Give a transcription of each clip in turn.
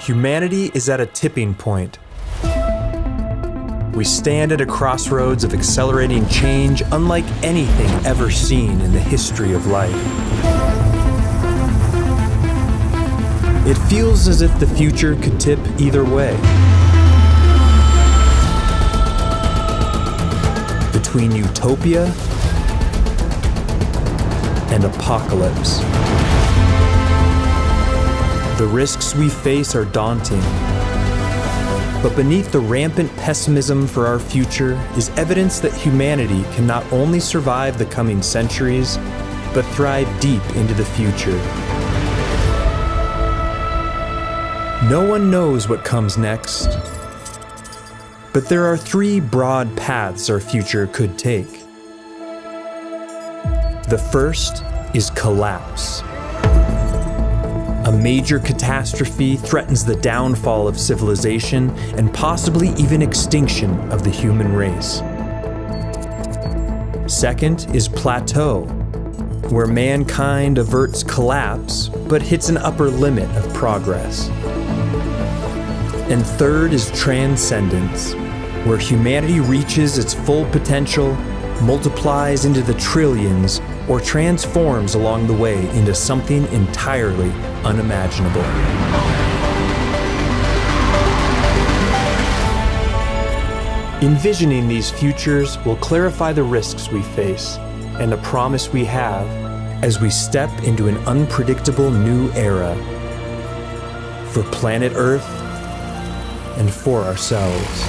Humanity is at a tipping point. We stand at a crossroads of accelerating change unlike anything ever seen in the history of life. It feels as if the future could tip either way. Between utopia and apocalypse. The risks we face are daunting. But beneath the rampant pessimism for our future is evidence that humanity can not only survive the coming centuries, but thrive deep into the future. No one knows what comes next, but there are three broad paths our future could take. The first is collapse. A major catastrophe threatens the downfall of civilization and possibly even extinction of the human race. Second is plateau, where mankind averts collapse but hits an upper limit of progress. And third is transcendence, where humanity reaches its full potential, multiplies into the trillions, or transforms along the way into something entirely unimaginable. Envisioning these futures will clarify the risks we face and the promise we have as we step into an unpredictable new era for planet Earth and for ourselves.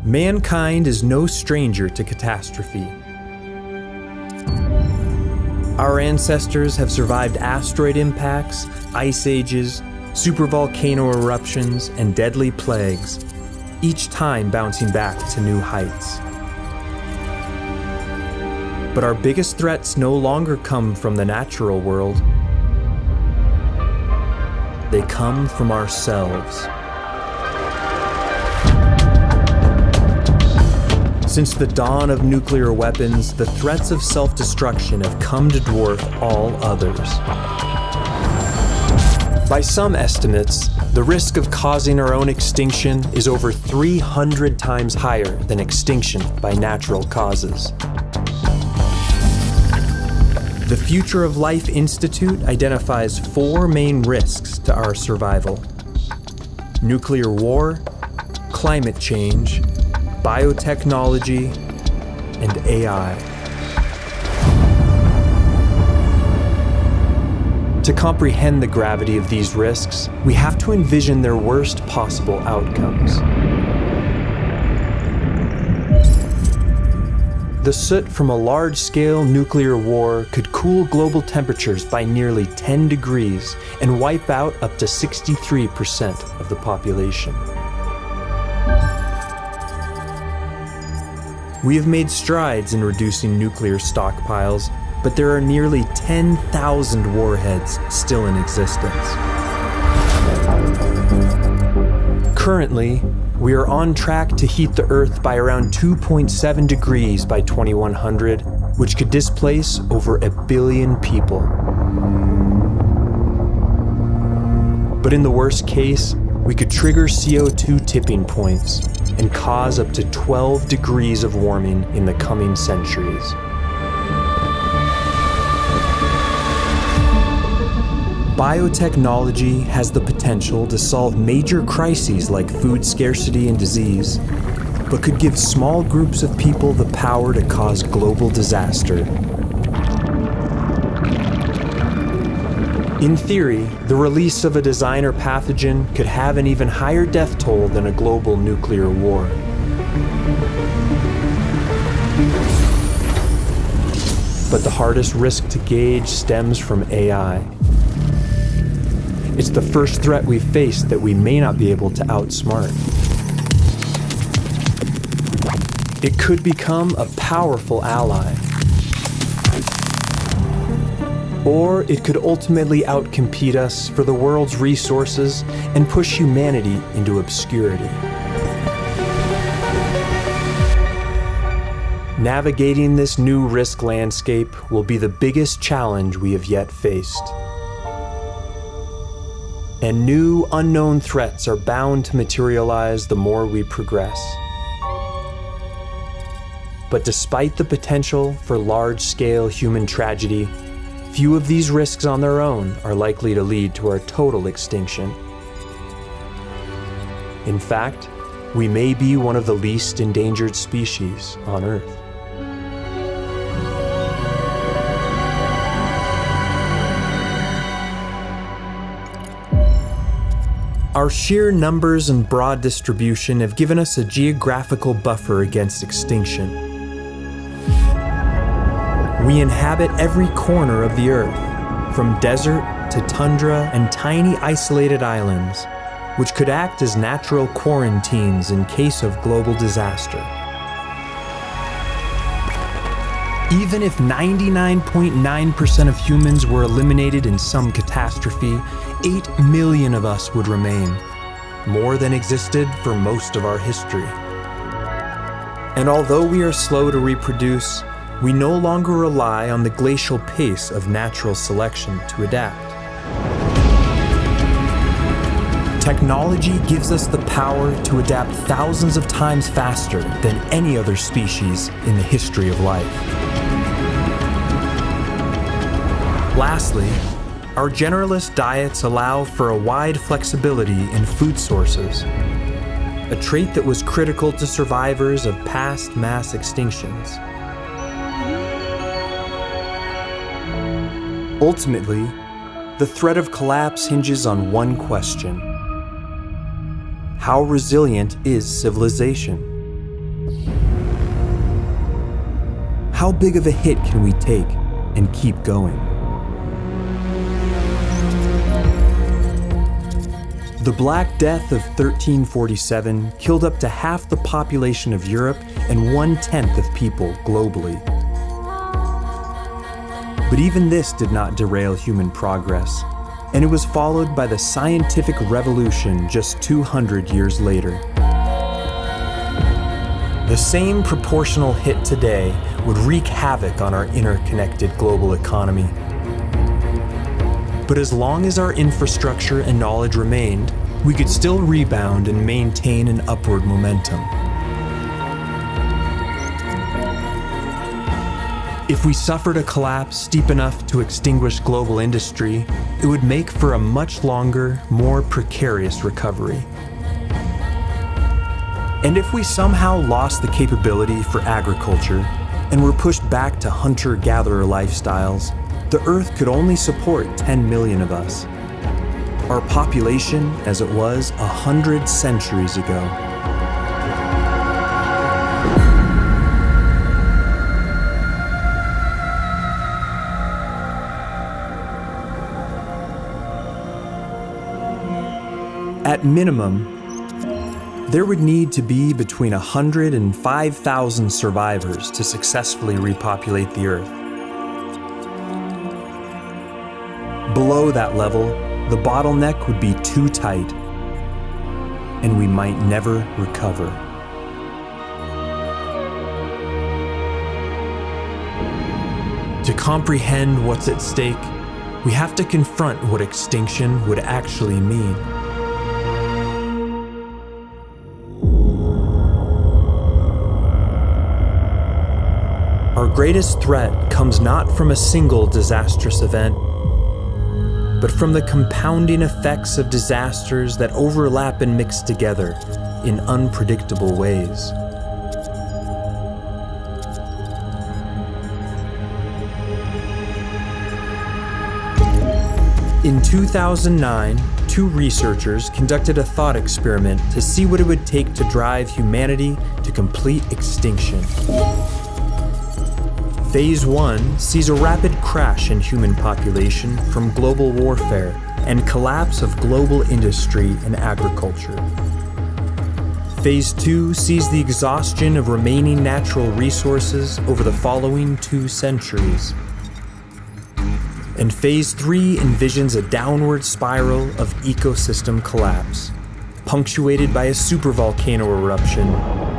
Mankind is no stranger to catastrophe. Our ancestors have survived asteroid impacts, ice ages, supervolcano eruptions, and deadly plagues, each time bouncing back to new heights. But our biggest threats no longer come from the natural world. They come from ourselves. Since the dawn of nuclear weapons, the threats of self-destruction have come to dwarf all others. By some estimates, the risk of causing our own extinction is over 300 times higher than extinction by natural causes. The Future of Life Institute identifies 4 main risks to our survival: nuclear war, climate change, biotechnology, and AI. To comprehend the gravity of these risks, we have to envision their worst possible outcomes. The soot from a large-scale nuclear war could cool global temperatures by nearly 10 degrees and wipe out up to 63% of the population. We have made strides in reducing nuclear stockpiles, but there are nearly 10,000 warheads still in existence. Currently, we are on track to heat the Earth by around 2.7 degrees by 2100, which could displace over 1 billion people. But in the worst case, we could trigger CO2 tipping points and cause up to 12 degrees of warming in the coming centuries. Biotechnology has the potential to solve major crises like food scarcity and disease, but could give small groups of people the power to cause global disaster. In theory, the release of a designer pathogen could have an even higher death toll than a global nuclear war. But the hardest risk to gauge stems from AI. It's the first threat we've faced that we may not be able to outsmart. It could become a powerful ally. Or it could ultimately outcompete us for the world's resources and push humanity into obscurity. Navigating this new risk landscape will be the biggest challenge we have yet faced. And new, unknown threats are bound to materialize the more we progress. But despite the potential for large-scale human tragedy, few of these risks on their own are likely to lead to our total extinction. In fact, we may be one of the least endangered species on Earth. Our sheer numbers and broad distribution have given us a geographical buffer against extinction. We inhabit every corner of the Earth, from desert to tundra and tiny isolated islands, which could act as natural quarantines in case of global disaster. Even if 99.9% of humans were eliminated in some catastrophe, 8 million of us would remain, more than existed for most of our history. And although we are slow to reproduce, we no longer rely on the glacial pace of natural selection to adapt. Technology gives us the power to adapt thousands of times faster than any other species in the history of life. Lastly, our generalist diets allow for a wide flexibility in food sources, a trait that was critical to survivors of past mass extinctions. Ultimately, the threat of collapse hinges on one question: how resilient is civilization? How big of a hit can we take and keep going? The Black Death of 1347 killed up to half the population of Europe and 1/10 of people globally. But even this did not derail human progress, and it was followed by the scientific revolution just 200 years later. The same proportional hit today would wreak havoc on our interconnected global economy. But as long as our infrastructure and knowledge remained, we could still rebound and maintain an upward momentum. If we suffered a collapse steep enough to extinguish global industry, it would make for a much longer, more precarious recovery. And if we somehow lost the capability for agriculture and were pushed back to hunter-gatherer lifestyles, the Earth could only support 10 million of us. Our population as it was 100 centuries ago. At minimum, there would need to be between 100 and 5,000 survivors to successfully repopulate the Earth. Below that level, the bottleneck would be too tight, and we might never recover. To comprehend what's at stake, we have to confront what extinction would actually mean. Our greatest threat comes not from a single disastrous event, but from the compounding effects of disasters that overlap and mix together in unpredictable ways. In 2009, 2 researchers conducted a thought experiment to see what it would take to drive humanity to complete extinction. Phase 1 sees a rapid crash in human population from global warfare and collapse of global industry and agriculture. Phase 2 sees the exhaustion of remaining natural resources over the following 2 centuries. And Phase 3 envisions a downward spiral of ecosystem collapse, punctuated by a supervolcano eruption,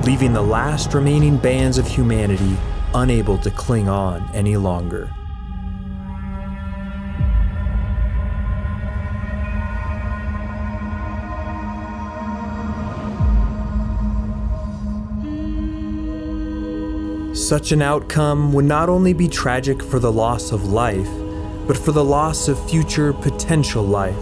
leaving the last remaining bands of humanity unable to cling on any longer. Such an outcome would not only be tragic for the loss of life, but for the loss of future potential life.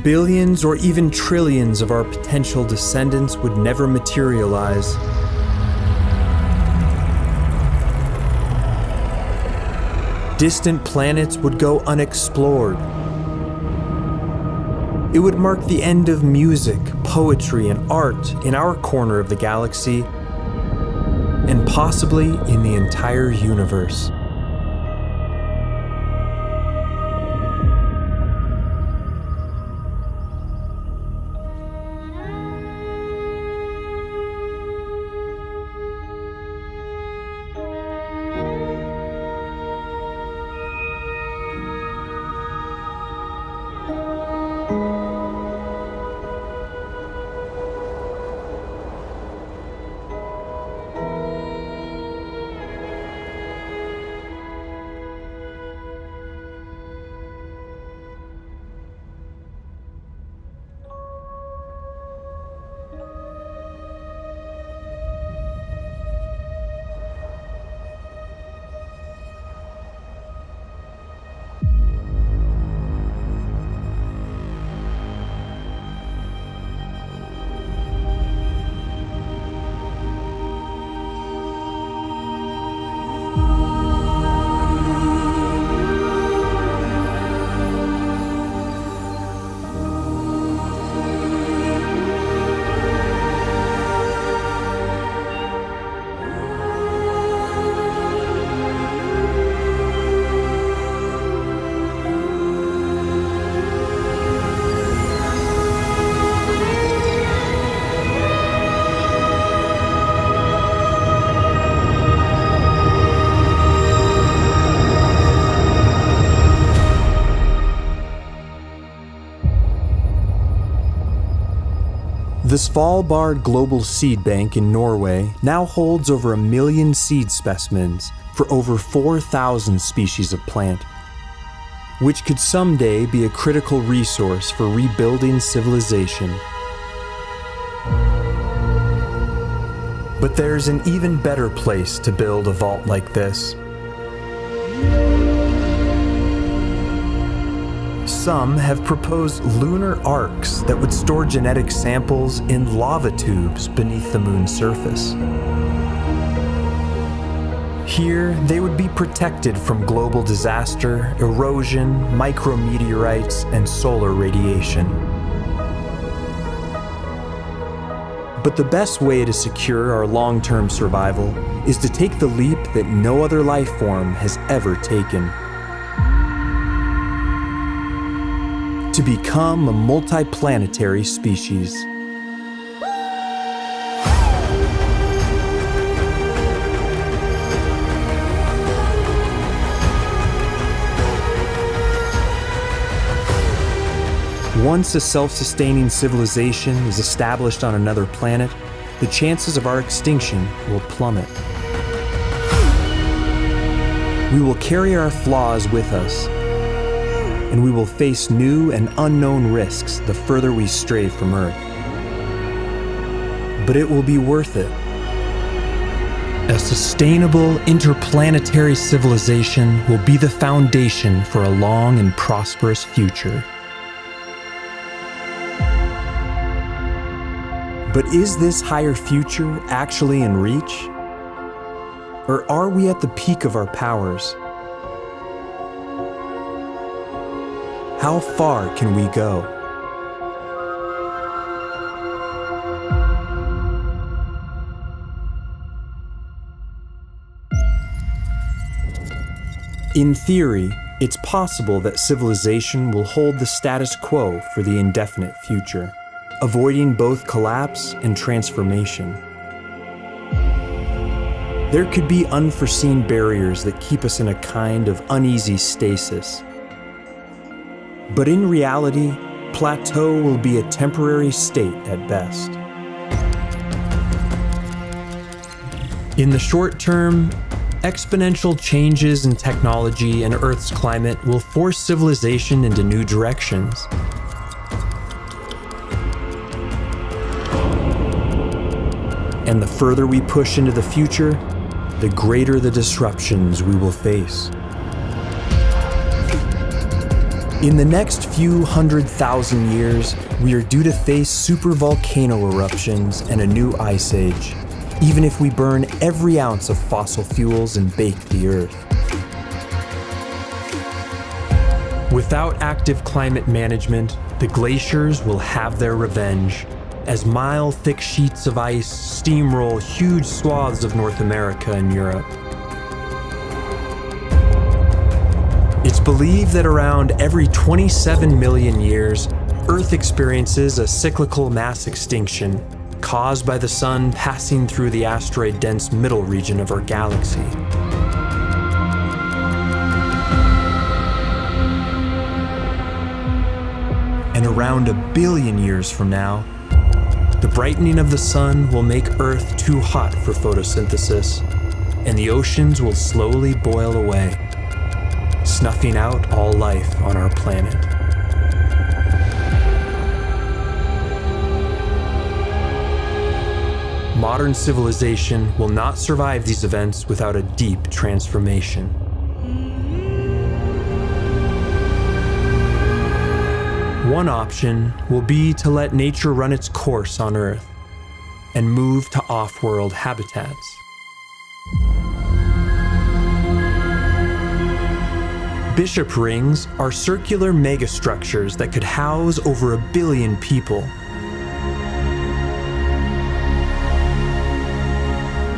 Billions or even trillions of our potential descendants would never materialize. Distant planets would go unexplored. It would mark the end of music, poetry, and art in our corner of the galaxy, and possibly in the entire universe. The Svalbard Global Seed Bank in Norway now holds over 1 million seed specimens for over 4,000 species of plant, which could someday be a critical resource for rebuilding civilization. But there's an even better place to build a vault like this. Some have proposed lunar arks that would store genetic samples in lava tubes beneath the moon's surface. Here, they would be protected from global disaster, erosion, micrometeorites, and solar radiation. But the best way to secure our long-term survival is to take the leap that no other life form has ever taken. To become a multiplanetary species. Once a self-sustaining civilization is established on another planet, the chances of our extinction will plummet. We will carry our flaws with us, and we will face new and unknown risks the further we stray from Earth. But it will be worth it. A sustainable interplanetary civilization will be the foundation for a long and prosperous future. But is this higher future actually in reach? Or are we at the peak of our powers? How far can we go? In theory, it's possible that civilization will hold the status quo for the indefinite future, avoiding both collapse and transformation. there could be unforeseen barriers that keep us in a kind of uneasy stasis. But in reality, plateau will be a temporary state at best. In the short term, exponential changes in technology and Earth's climate will force civilization into new directions. And the further we push into the future, the greater the disruptions we will face. In the next few 100,000 years, we are due to face supervolcano eruptions and a new ice age, even if we burn every ounce of fossil fuels and bake the Earth. Without active climate management, the glaciers will have their revenge, as mile-thick sheets of ice steamroll huge swaths of North America and Europe. It's believed that around every 27 million years, Earth experiences a cyclical mass extinction caused by the Sun passing through the asteroid-dense middle region of our galaxy. And around 1 billion years from now, the brightening of the Sun will make Earth too hot for photosynthesis, and the oceans will slowly boil away, snuffing out all life on our planet. Modern civilization will not survive these events without a deep transformation. One option will be to let nature run its course on Earth and move to off-world habitats. Bishop rings are circular megastructures that could house over 1 billion people.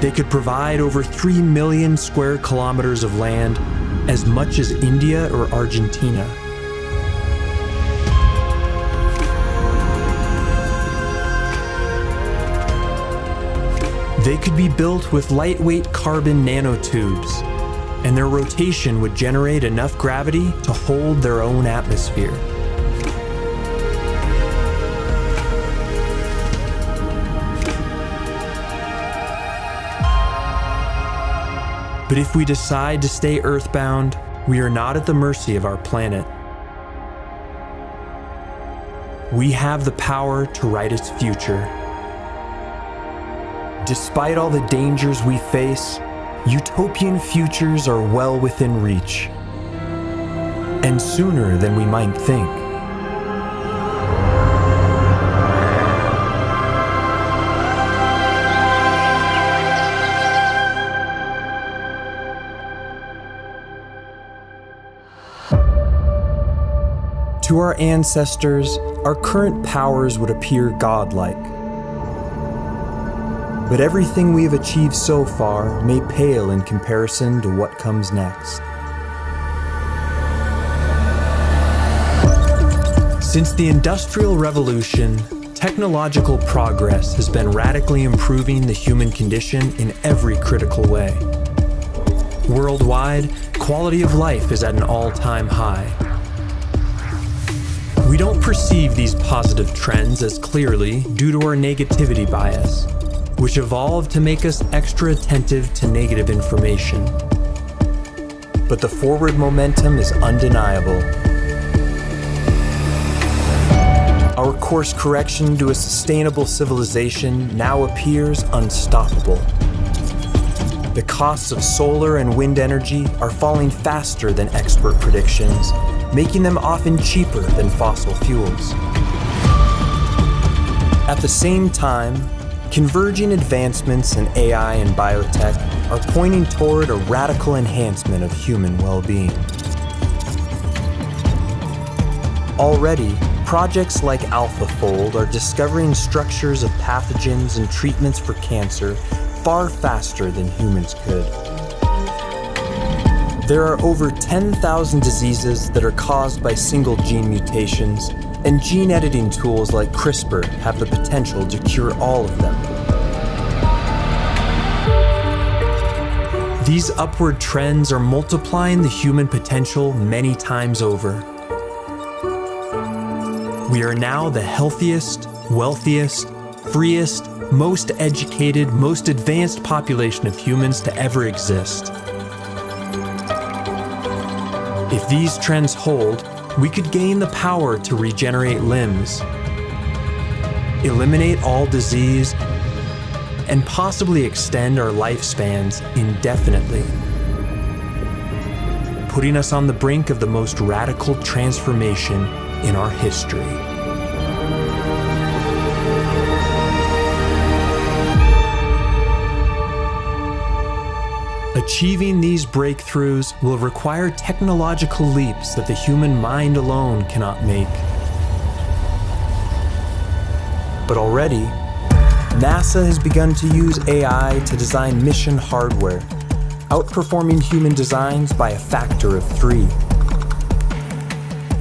They could provide over 3 million square kilometers of land, as much as India or Argentina. They could be built with lightweight carbon nanotubes, and their rotation would generate enough gravity to hold their own atmosphere. But if we decide to stay earthbound, we are not at the mercy of our planet. We have the power to write its future. Despite all the dangers we face, utopian futures are well within reach, and sooner than we might think. To our ancestors, our current powers would appear godlike. But everything we have achieved so far may pale in comparison to what comes next. Since the Industrial Revolution, technological progress has been radically improving the human condition in every critical way. Worldwide, quality of life is at an all-time high. We don't perceive these positive trends as clearly due to our negativity bias, which evolved to make us extra attentive to negative information. But the forward momentum is undeniable. Our course correction to a sustainable civilization now appears unstoppable. The costs of solar and wind energy are falling faster than expert predictions, making them often cheaper than fossil fuels. At the same time, converging advancements in AI and biotech are pointing toward a radical enhancement of human well-being. Already, projects like AlphaFold are discovering structures of pathogens and treatments for cancer far faster than humans could. There are over 10,000 diseases that are caused by single gene mutations, and gene editing tools like CRISPR have the potential to cure all of them. These upward trends are multiplying the human potential many times over. We are now the healthiest, wealthiest, freest, most educated, most advanced population of humans to ever exist. If these trends hold, we could gain the power to regenerate limbs, eliminate all disease, and possibly extend our lifespans indefinitely, putting us on the brink of the most radical transformation in our history. Achieving these breakthroughs will require technological leaps that the human mind alone cannot make. But already, NASA has begun to use AI to design mission hardware, outperforming human designs by a factor of 3.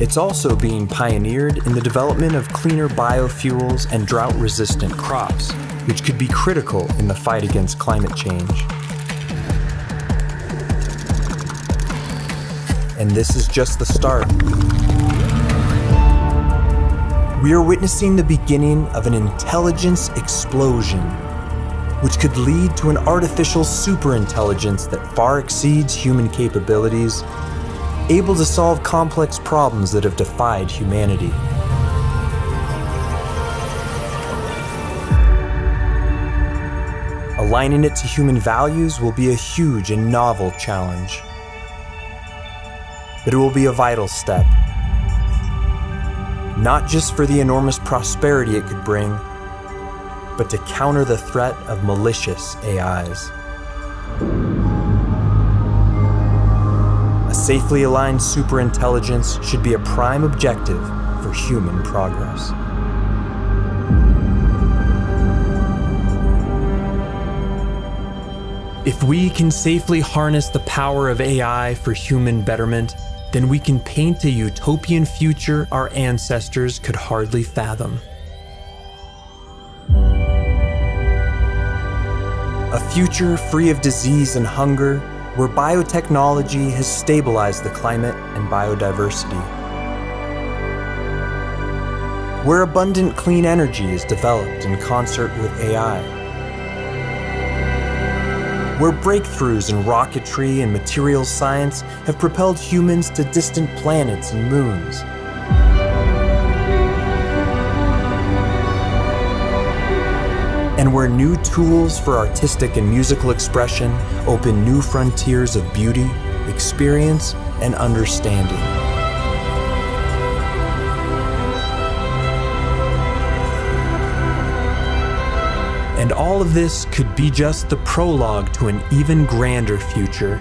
It's also being pioneered in the development of cleaner biofuels and drought-resistant crops, which could be critical in the fight against climate change. And this is just the start. We are witnessing the beginning of an intelligence explosion, which could lead to an artificial superintelligence that far exceeds human capabilities, able to solve complex problems that have defied humanity. Aligning it to human values will be a huge and novel challenge. But it will be a vital step, not just for the enormous prosperity it could bring, but to counter the threat of malicious AIs. A safely aligned superintelligence should be a prime objective for human progress. If we can safely harness the power of AI for human betterment, then we can paint a utopian future our ancestors could hardly fathom. A future free of disease and hunger, where biotechnology has stabilized the climate and biodiversity. Where abundant clean energy is developed in concert with AI. Where breakthroughs in rocketry and materials science have propelled humans to distant planets and moons. And where new tools for artistic and musical expression open new frontiers of beauty, experience, and understanding. And all of this could be just the prologue to an even grander future.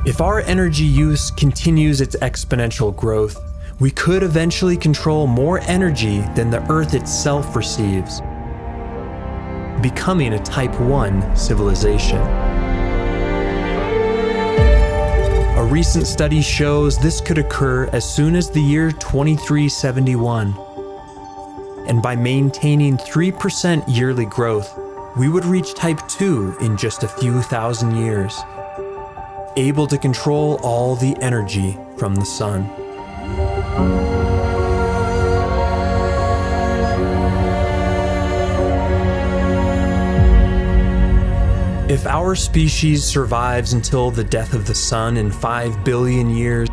If our energy use continues its exponential growth, we could eventually control more energy than the Earth itself receives, becoming a Type 1 civilization. A recent study shows this could occur as soon as the year 2371. And by maintaining 3% yearly growth, we would reach Type 2 in just a few thousand years, able to control all the energy from the sun. If our species survives until the death of the sun in 5 billion years,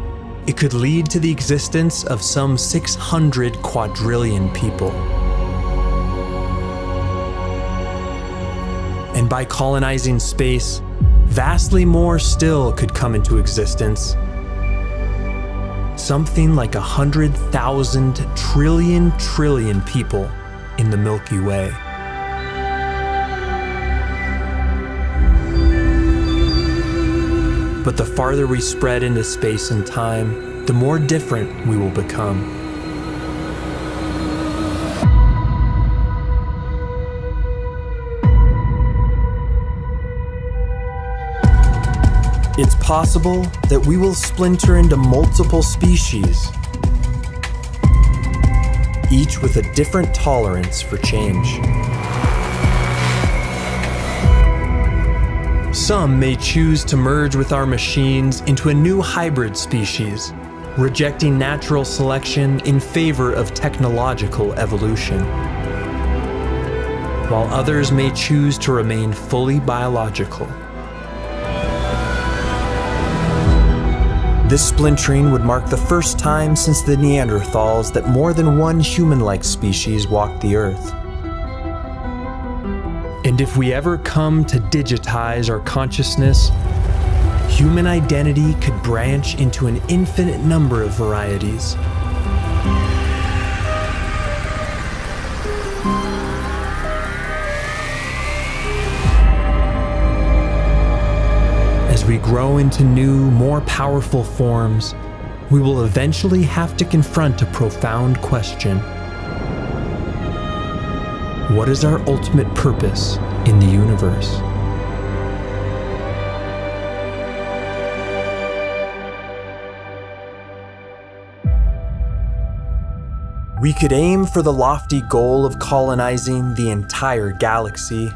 it could lead to the existence of some 600 quadrillion people. And by colonizing space, vastly more still could come into existence. Something like 100,000 trillion people in the Milky Way. But the farther we spread into space and time, the more different we will become. It's possible that we will splinter into multiple species, each with a different tolerance for change. Some may choose to merge with our machines into a new hybrid species, rejecting natural selection in favor of technological evolution, while others may choose to remain fully biological. This splintering would mark the first time since the Neanderthals that more than one human-like species walked the Earth. And if we ever come to digitize our consciousness, human identity could branch into an infinite number of varieties. As we grow into new, more powerful forms, we will eventually have to confront a profound question. What is our ultimate purpose in the universe? We could aim for the lofty goal of colonizing the entire galaxy,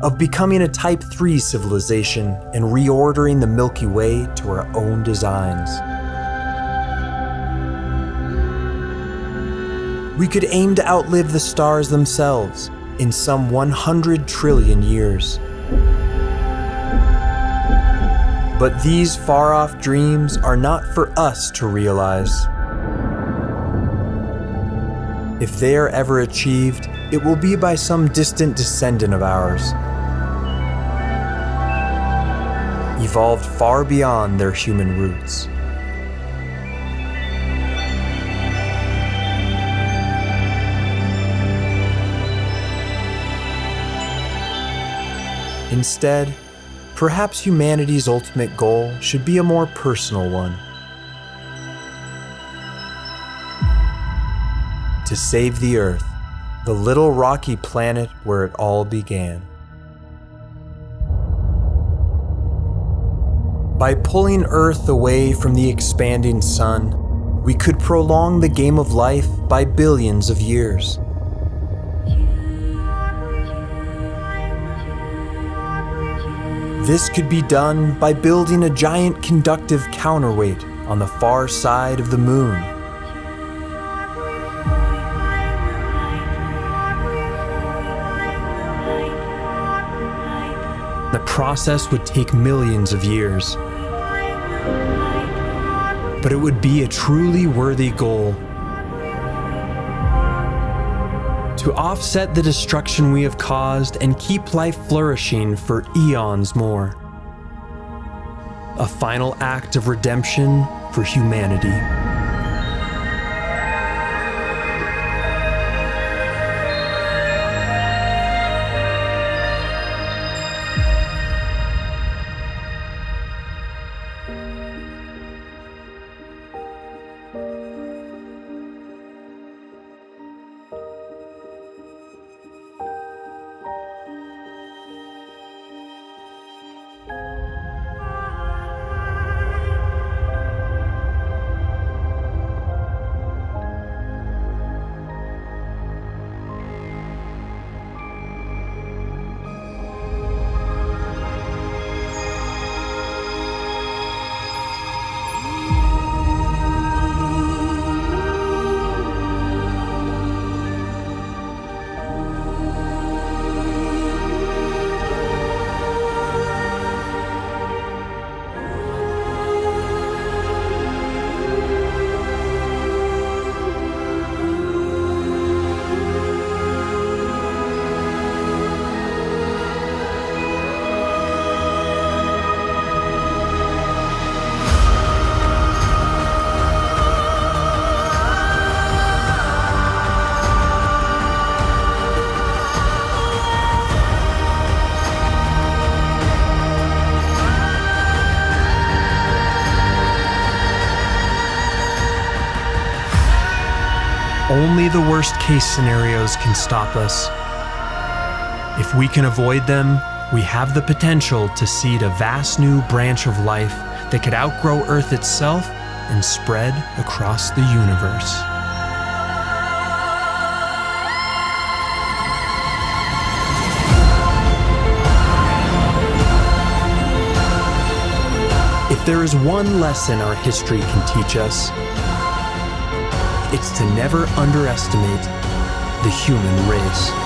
of becoming a Type 3 civilization and reordering the Milky Way to our own designs. We could aim to outlive the stars themselves in some 100 trillion years. But these far-off dreams are not for us to realize. If they are ever achieved, it will be by some distant descendant of ours, evolved far beyond their human roots. Instead, perhaps humanity's ultimate goal should be a more personal one. To save the Earth, the little rocky planet where it all began. By pulling Earth away from the expanding sun, we could prolong the game of life by billions of years. This could be done by building a giant conductive counterweight on the far side of the moon. The process would take millions of years, but it would be a truly worthy goal. To offset the destruction we have caused and keep life flourishing for eons more. A final act of redemption for humanity. Only the worst case scenarios can stop us. If we can avoid them, we have the potential to seed a vast new branch of life that could outgrow Earth itself and spread across the universe. If there is one lesson our history can teach us, it's to never underestimate the human race.